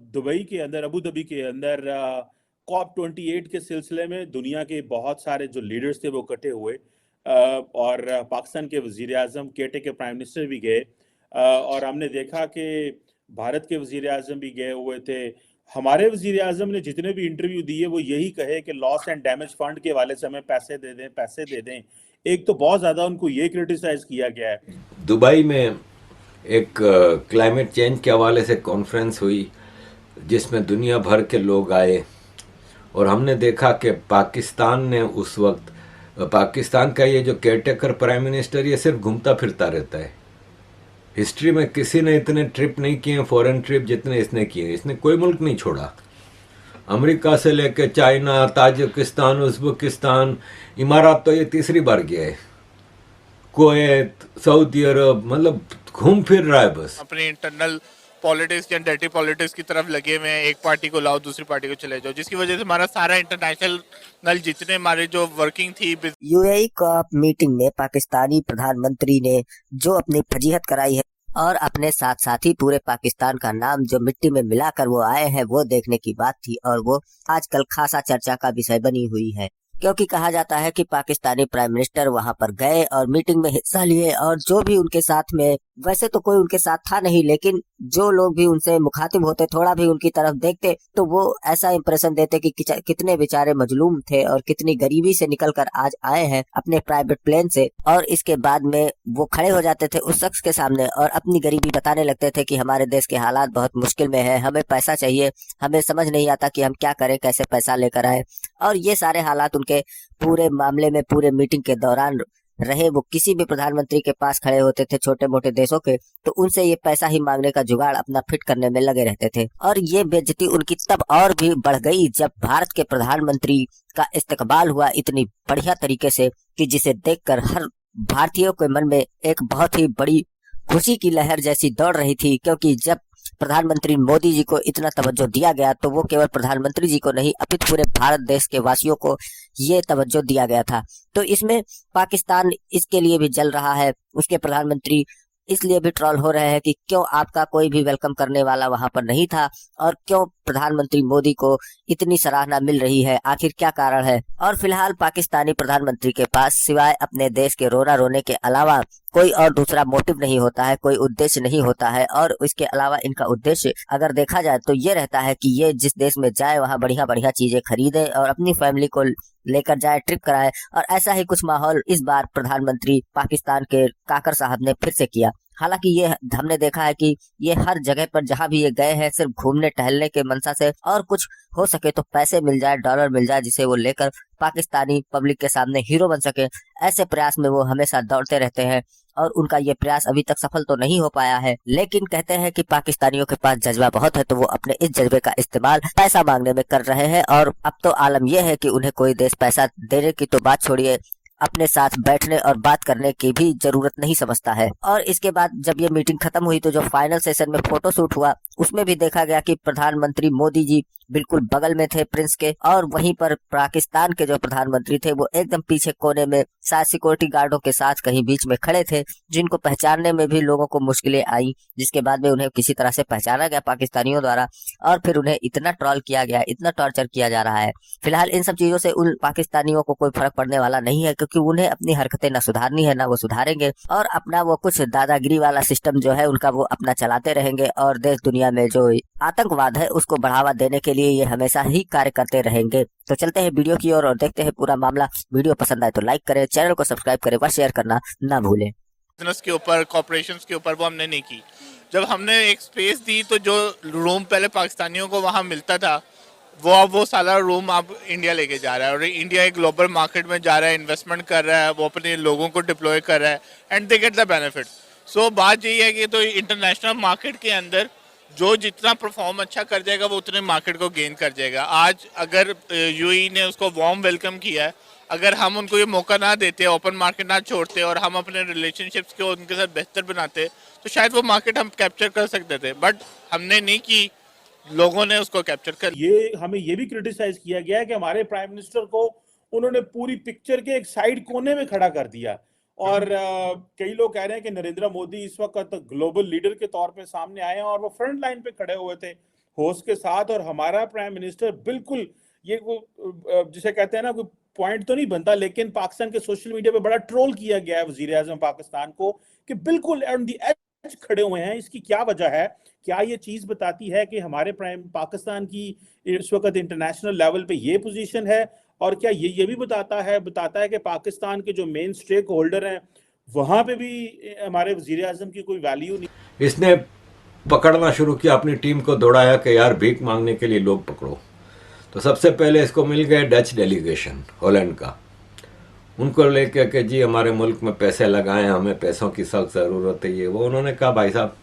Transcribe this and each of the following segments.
Dubai के अंदर, Abu Dhabi के अंदर COP 28 के सिलसिले में दुनिया के बहुत सारे जो लीडर्स थे वो इकट्ठे हुए, और पाकिस्तान के वजीर आजम, केटे के प्राइम मिनिस्टर भी गए, और हमने देखा कि भारत के वजीर आजम भी गए हुए थे। हमारे वजीर आजम ने जितने भी इंटरव्यू दिए वो यही कहे कि लॉस एंड डैमेज फंड के वाले से हमें पैसे दे दें, पैसे दे दें। एक तो बहुत ज़्यादा उनको ये क्रिटिसाइज किया गया है। दुबई में एक क्लाइमेट चेंज के हवाले से कॉन्फ्रेंस हुई जिसमें दुनिया भर के लोग आए, और हमने देखा कि पाकिस्तान ने उस वक्त, पाकिस्तान का ये जो केयरटेकर प्राइम मिनिस्टर, ये सिर्फ घूमता फिरता रहता है। हिस्ट्री में किसी ने इतने ट्रिप नहीं किए, फॉरेन ट्रिप, जितने इसने किए। इसने कोई मुल्क नहीं छोड़ा, अमेरिका से लेकर चाइना, ताजिकिस्तान, उज़्बेकिस्तान, इमारात तो ये तीसरी बार गया है, कुवैत, सऊदी अरब, मतलब घूम फिर रहा है बस। अपनी इंटरनल पॉलिटिक्स या डर्टी पॉलिटिक्स की तरफ लगे हुए हैं, एक पार्टी को लाओ दूसरी पार्टी को चले जाओ, जिसकी वजह से हमारा सारा इंटरनेशनल जितने हमारे जो वर्किंग थी। यूएई कॉप मीटिंग में पाकिस्तानी प्रधानमंत्री ने जो अपनी फजीहत कराई है और अपने साथ साथ ही पूरे पाकिस्तान का नाम जो मिट्टी में मिलाकर वो आए हैं, वो देखने की बात थी, और वो आजकल खासा चर्चा का विषय बनी हुई है। क्योंकि कहा जाता है कि पाकिस्तानी प्राइम मिनिस्टर वहां पर गए और मीटिंग में हिस्सा लिए, और जो भी उनके साथ में, वैसे तो कोई उनके साथ था नहीं, लेकिन जो लोग भी उनसे मुखातिब होते, थोड़ा भी उनकी तरफ देखते, तो वो ऐसा इंप्रेशन देते कि कितने बेचारे मजलूम थे और कितनी गरीबी से निकल कर आज आए हैं अपने प्राइवेट प्लेन से। और इसके बाद में वो खड़े हो जाते थे उस शख्स के सामने और अपनी गरीबी बताने लगते थे कि हमारे देश के हालात बहुत मुश्किल में है, हमें पैसा चाहिए, हमें समझ नहीं आता कि हम क्या करें, कैसे पैसा लेकर आए। और ये सारे हालात उनके पूरे मामले में, पूरे मीटिंग के दौरान रहे। वो किसी भी प्रधानमंत्री के पास खड़े होते थे, छोटे मोटे देशों के, तो उनसे ये पैसा ही मांगने का जुगाड़ अपना फिट करने में लगे रहते थे। और ये बेइज्जती उनकी तब और भी बढ़ गई जब भारत के प्रधानमंत्री का इस्तकबाल हुआ इतनी बढ़िया तरीके से कि जिसे देखकर हर भारतीयों के मन में एक बहुत ही बड़ी खुशी की लहर जैसी दौड़ रही थी। क्योंकि जब प्रधानमंत्री मोदी जी को इतना तवज्जो दिया गया तो वो केवल प्रधानमंत्री जी को नहीं, अपितु पूरे भारत देश के वासियों को ये तवज्जो दिया गया था। तो इसमें पाकिस्तान इसके लिए भी जल रहा है, उसके प्रधानमंत्री इसलिए भी ट्रोल हो रहे हैं कि क्यों आपका कोई भी वेलकम करने वाला वहां पर नहीं था, और क्यों प्रधानमंत्री मोदी को इतनी सराहना मिल रही है, आखिर क्या कारण है। और फिलहाल पाकिस्तानी प्रधानमंत्री के पास सिवाय अपने देश के रोना रोने के अलावा कोई और दूसरा मोटिव नहीं होता है, कोई उद्देश्य नहीं होता है। और इसके अलावा इनका उद्देश्य अगर देखा जाए तो ये रहता है कि ये जिस देश में जाए वहां बढ़िया बढ़िया चीजें खरीदे और अपनी फैमिली को लेकर जाए, ट्रिप कराए। और ऐसा ही कुछ माहौल इस बार प्रधानमंत्री पाकिस्तान के काकर साहब ने फिर से किया। हालांकि ये हमने देखा है कि ये हर जगह पर जहां भी ये गए हैं सिर्फ घूमने टहलने के मंशा से, और कुछ हो सके तो पैसे मिल जाए, डॉलर मिल जाए, जिसे वो लेकर पाकिस्तानी पब्लिक के सामने हीरो बन सके, ऐसे प्रयास में वो हमेशा दौड़ते रहते हैं। और उनका ये प्रयास अभी तक सफल तो नहीं हो पाया है, लेकिन कहते हैं कि पाकिस्तानियों के पास जज्बा बहुत है, तो वो अपने इस जज्बे का इस्तेमाल पैसा मांगने में कर रहे हैं। और अब तो आलम यह है कि उन्हें कोई देश पैसा देने की तो बात छोड़िए, अपने साथ बैठने और बात करने की भी जरूरत नहीं समझता है। और इसके बाद जब ये मीटिंग खत्म हुई तो जो फाइनल सेशन में फोटो शूट हुआ उसमें भी देखा गया कि प्रधानमंत्री मोदी जी बिल्कुल बगल में थे प्रिंस के, और वहीं पर पाकिस्तान के जो प्रधानमंत्री थे वो एकदम पीछे कोने में साथ सिक्योरिटी गार्डों के साथ कहीं बीच में खड़े थे, जिनको पहचानने में भी लोगों को मुश्किलें आई। जिसके बाद में उन्हें किसी तरह से पहचाना गया पाकिस्तानियों द्वारा, और फिर उन्हें इतना ट्रोल किया गया, इतना टॉर्चर किया जा रहा है। फिलहाल इन सब चीजों से उन पाकिस्तानियों को कोई फर्क पड़ने वाला नहीं है, क्योंकि उन्हें अपनी हरकतें न सुधारनी है, ना वो सुधारेंगे, और अपना वो कुछ दादागिरी वाला सिस्टम जो है उनका वो अपना चलाते रहेंगे। और देश दुनिया में जो आतंकवाद है उसको बढ़ावा देने के लिए ये हमेशा ही कार्य करते रहेंगे। तो चलते हैं वीडियो की ओर और देखते हैं पूरा मामला। वीडियो पसंद आए तो लाइक करें, चैनल को सब्सक्राइब करें, व शेयर करना ना भूलें। बिजनेस के ऊपर, कॉर्पोरेशंस के ऊपर वो हमने नहीं की। जब हमने एक स्पेस दी तो जो रूम पहले पाकिस्तानियों को वहाँ मिलता था वो अब वो सारा रूम अब इंडिया लेके जा रहा है, और इंडिया एक ग्लोबल मार्केट में जा रहा है, इन्वेस्टमेंट कर रहा है, वो अपने लोगों को डिप्लॉय कर रहा है, and they get the benefit. So बात यही है कि तो इंटरनेशनल मार्केट के अंदर जो जितना परफॉर्म अच्छा कर जाएगा वो उतने मार्केट को गेन कर जाएगा। आज अगर यूएई ने उसको वार्म वेलकम किया है, अगर हम उनको ये मौका ना देते, ओपन मार्केट ना छोड़ते और हम अपने रिलेशनशिप्स को उनके साथ बेहतर बनाते, तो शायद वो मार्केट हम कैप्चर कर सकते थे, बट हमने नहीं की, लोगों ने उसको कैप्चर कर। ये हमें ये भी क्रिटिसाइज किया गया है कि हमारे प्राइम मिनिस्टर को उन्होंने पूरी पिक्चर के एक साइड कोने में खड़ा कर दिया। और कई लोग कह रहे हैं कि नरेंद्र मोदी इस वक्त ग्लोबल लीडर के तौर पे सामने आए हैं और वो फ्रंट लाइन पे खड़े हुए थे। होस्ट के साथ, और हमारा प्राइम मिनिस्टर बिल्कुल ये जिसे कहते हैं ना, कोई पॉइंट तो नहीं बनता, लेकिन पाकिस्तान के सोशल मीडिया पे बड़ा ट्रोल किया गया है वजीर आजम पाकिस्तान को कि बिल्कुल ऑन द एज खड़े हुए हैं। इसकी क्या वजह है? क्या ये चीज बताती है कि हमारे प्राइम पाकिस्तान की इस वक्त इंटरनेशनल लेवल पे ये पोजीशन है? और क्या ये भी बताता है कि पाकिस्तान के जो मेन स्टेक होल्डर हैं वहां पे भी हमारे वजीर आजम की कोई वैल्यू नहीं? इसने पकड़ना शुरू किया, अपनी टीम को दौड़ाया कि यार भीख मांगने के लिए लोग पकड़ो। तो सबसे पहले इसको मिल गए डच डेलीगेशन हॉलैंड का, उनको लेकर के जी हमारे मुल्क में पैसे लगाएं, हमें पैसों की सख्त ज़रूरत है। ये वो उन्होंने कहा भाई साहब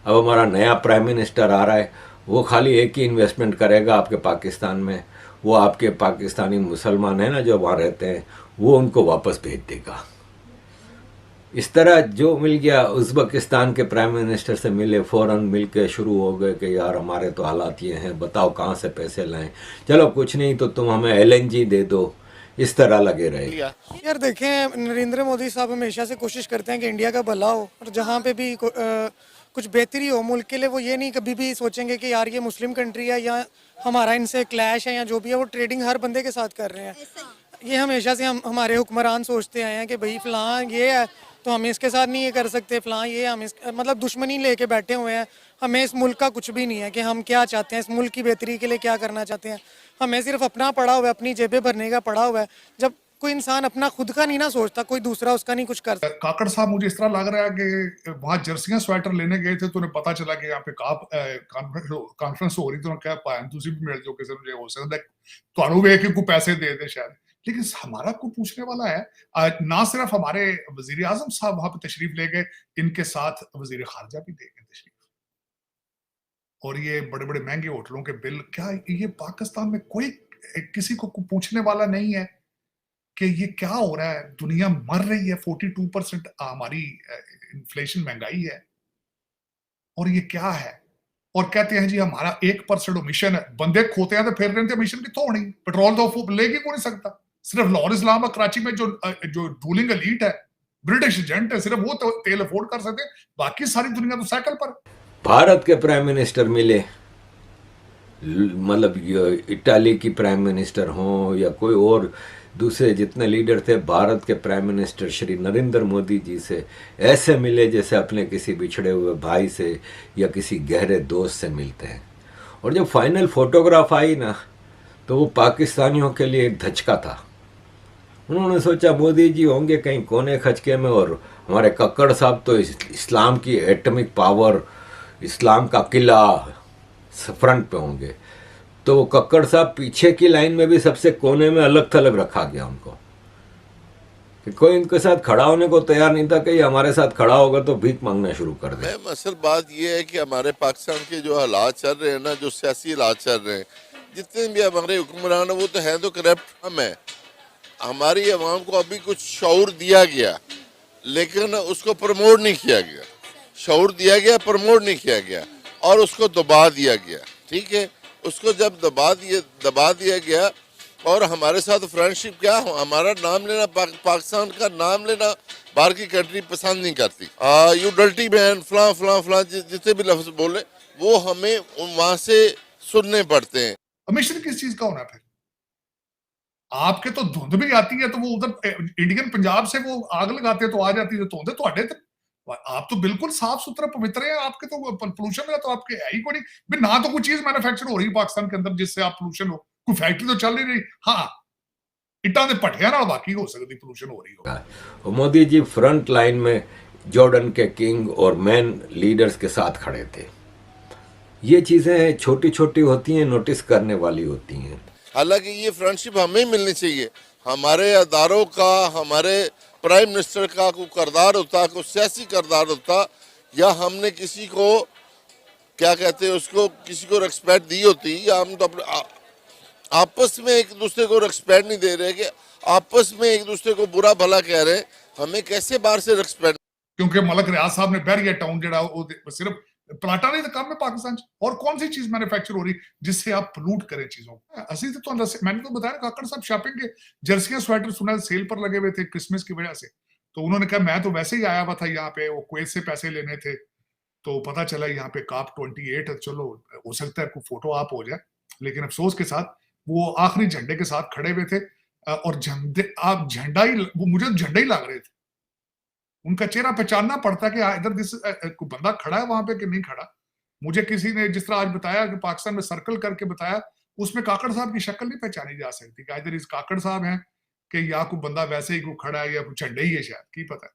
अब हमारा नया प्राइम मिनिस्टर आ रहा है, वो खाली एक ही इन्वेस्टमेंट करेगा आपके पाकिस्तान में, वो आपके पाकिस्तानी मुसलमान हैं ना जो वहाँ रहते हैं, वो उनको वापस भेज देगा। इस तरह जो मिल गया, उज़्बेकिस्तान के प्राइम मिनिस्टर से मिले, फ़ौरन मिल के शुरू हो गए कि यार हमारे तो हालात ये हैं, बताओ कहाँ से पैसे लाएं, चलो कुछ नहीं तो तुम हमें LNG दे दो। इस तरह लगे रहे। यार देखें, नरेंद्र मोदी साहब हमेशा से कोशिश करते हैं कि इंडिया का भला हो, और जहाँ पे भी कुछ बेहतरी हो मुल्क के लिए, वो ये नहीं कभी भी सोचेंगे कि यार ये मुस्लिम कंट्री है या हमारा इनसे क्लैश है या जो भी है। वो ट्रेडिंग हर बंदे के साथ कर रहे हैं। ये हमेशा से हमारे हुक्मरान सोचते आए हैं कि भाई फलां ये है तो हम इसके साथ नहीं ये कर सकते, फलां ये हम मतलब दुश्मनी लेके बैठे हुए हैं। हमें इस मुल्क का कुछ भी नहीं है कि हम क्या चाहते हैं, इस मुल्क की बेहतरी के लिए क्या करना चाहते हैं। हमें सिर्फ अपना पड़ा हुआ है, अपनी जेबें भरने का पड़ा हुआ है। जब कोई इंसान अपना खुद का नहीं ना सोचता, कोई दूसरा उसका नहीं कुछ कर सकता। काकड़ साहब, मुझे इस तरह लग रहा है कि वहां जर्सियां स्वेटर लेने गए थे तो उन्हें पता चला कि यहाँ पे कॉन्फ्रेंस हो रही, तो उन्होंने कहा तुसी भी मिल जाओ किसी मुझे हो सकता है ਤੁਹਾਨੂੰ ਵੇਖ के कोई पैसे दे दे शायद। लेकिन हमारा को पूछने वाला है, ना सिर्फ हमारे वजीर आजम साहब वहां पे तशरीफ ले गए, इनके साथ वजीर खारजा भी दे गए तशरीफ, और ये बड़े बड़े महंगे होटलों के बिल। क्या ये पाकिस्तान में कोई किसी को पूछने वाला नहीं है कि ये क्या हो रहा है? दुनिया मर रही है, 42% हमारी इन्फ्लेशन, महंगाई है, और ये क्या है? और कहते हैं जी हमारा 1% मिशन है। बंदे खोते हैं तो फिर रहे थे, मिशन कितों होनी? पेट्रोल तो लेके को नहीं सकता। सिर्फ लाहौर इस्लामाबाद कराची में जो रूलिंग एलीट है, ब्रिटिश एजेंट है, सिर्फ वो तो तेल अफोर्ड कर सकते हैं, बाकी सारी दुनिया तो साइकिल पर। भारत के प्राइम मिनिस्टर मिले, मतलब इटाली की प्राइम मिनिस्टर हों या कोई और दूसरे जितने लीडर थे, भारत के प्राइम मिनिस्टर श्री नरेंद्र मोदी जी से ऐसे मिले जैसे अपने किसी बिछड़े हुए भाई से या किसी गहरे दोस्त से मिलते हैं। और जब फाइनल फोटोग्राफ आई ना, तो वो पाकिस्तानियों के लिए एक धचका था। उन्होंने सोचा मोदी जी होंगे कहीं कोने खचके में, और हमारे कक्कड़ साहब तो इस्लाम की एटॉमिक पावर, इस्लाम का किला फ्रंट पे होंगे। तो वो कक्कड़ साहब पीछे की लाइन में भी सबसे कोने में अलग थलग रखा गया उनको, कि कोई इनके साथ खड़ा होने को तैयार नहीं था कि ये हमारे साथ खड़ा होगा तो भीख मांगना शुरू कर दे। असल बात ये है कि हमारे पाकिस्तान के जो हालात चल रहे हैं ना, जो सियासी हालात चल रहे हैं, जितने भी हमारे हुक्मरान है वो तो है तो करप्ट हम है। हमारी आवाम को अभी कुछ शऊर दिया गया, लेकिन उसको प्रमोट नहीं किया गया। शऊर दिया गया, प्रमोट नहीं किया गया, और उसको दबा दिया गया। ठीक है, उसको जब दबा दिया गया, और हमारे साथ फ्रेंडशिप क्या हो, हमारा नाम लेना, पाकिस्तान का नाम लेना बाहर की कंट्री पसंद नहीं करती। यू डर्टी मैन, फलां फलां फलां, जितने भी लफ्ज बोले वो हमें वहां से सुनने पड़ते हैं। मिशन किस चीज का होना? फिर आपके तो धुंध भी आती है, तो वो उधर इंडियन पंजाब से वो आग लगाते तो आ जाती है धुंध, तो अड्डे आप तो बिल्कुल साफ सुथरा पवित्र है। आपके तो पोल्यूशन है तो आपके है ही कोई नहीं, ना तो कोई चीज मैन्युफैक्चर हो रही है पाकिस्तान के अंदर जिससे आप पोल्यूशन हो, कोई फैक्ट्री तो चल नहीं रही। हाँ, इट्टा दे भट्टियां नाल बाकी हो सकती पोल्यूशन हो रही हो। मोदी जी फ्रंट लाइन में जॉर्डन के किंग और मैन लीडर्स के साथ खड़े थे। ये चीजें छोटी छोटी होती हैं, नोटिस करने वाली होती हैं। हालांकि ये फ्रेंडशिप हमें मिलनी चाहिए। हमारे अदारों का, हमारे प्राइम मिनिस्टर का कोई करदार होता, कोई सियासी करदार होता, या हमने किसी को क्या कहते हैं उसको, किसी को रिस्पेक्ट दी होती, या हम तो आपस में एक दूसरे को रिस्पेक्ट नहीं दे रहे, कि आपस में एक दूसरे को बुरा भला कह रहे हैं, हमें कैसे बाहर से रिस्पेक्ट? क्योंकि मलक रियाज साहब ने बैरियर टाउन जो सिर्फ प्लाटा नहीं तो काम है पाकिस्तान, और कौन सी चीज मैन्युफैक्चर हो रही जिससे आप पोल्यूट करें चीजों को? असली तो मैंने तो बताया काकड़ साहब शॉपिंग के जर्सियां स्वेटर सुना सेल पर लगे हुए थे क्रिसमस की वजह से, तो उन्होंने कहा मैं तो वैसे ही आया हुआ था यहाँ पे, वो कुवैत से पैसे लेने थे, तो पता चला यहाँ पे COP 28 है। चलो हो सकता है कोई फोटो आप हो जाए, लेकिन अफसोस के साथ वो आखिरी झंडे के साथ खड़े हुए थे और झंडा ही, वो मुझे झंडा ही लग रहे थे। उनका चेहरा पहचानना पड़ता कि इधर कोई बंदा खड़ा है वहां पे कि नहीं खड़ा। मुझे किसी ने जिस तरह आज बताया कि पाकिस्तान में सर्कल करके बताया, उसमें काकड़ साहब की शक्ल नहीं पहचानी जा सकती कि इधर इस काकड़ साहब हैं कि या कोई बंदा वैसे ही कोई खड़ा है या कोई झंडे ही है, शायद की पता है।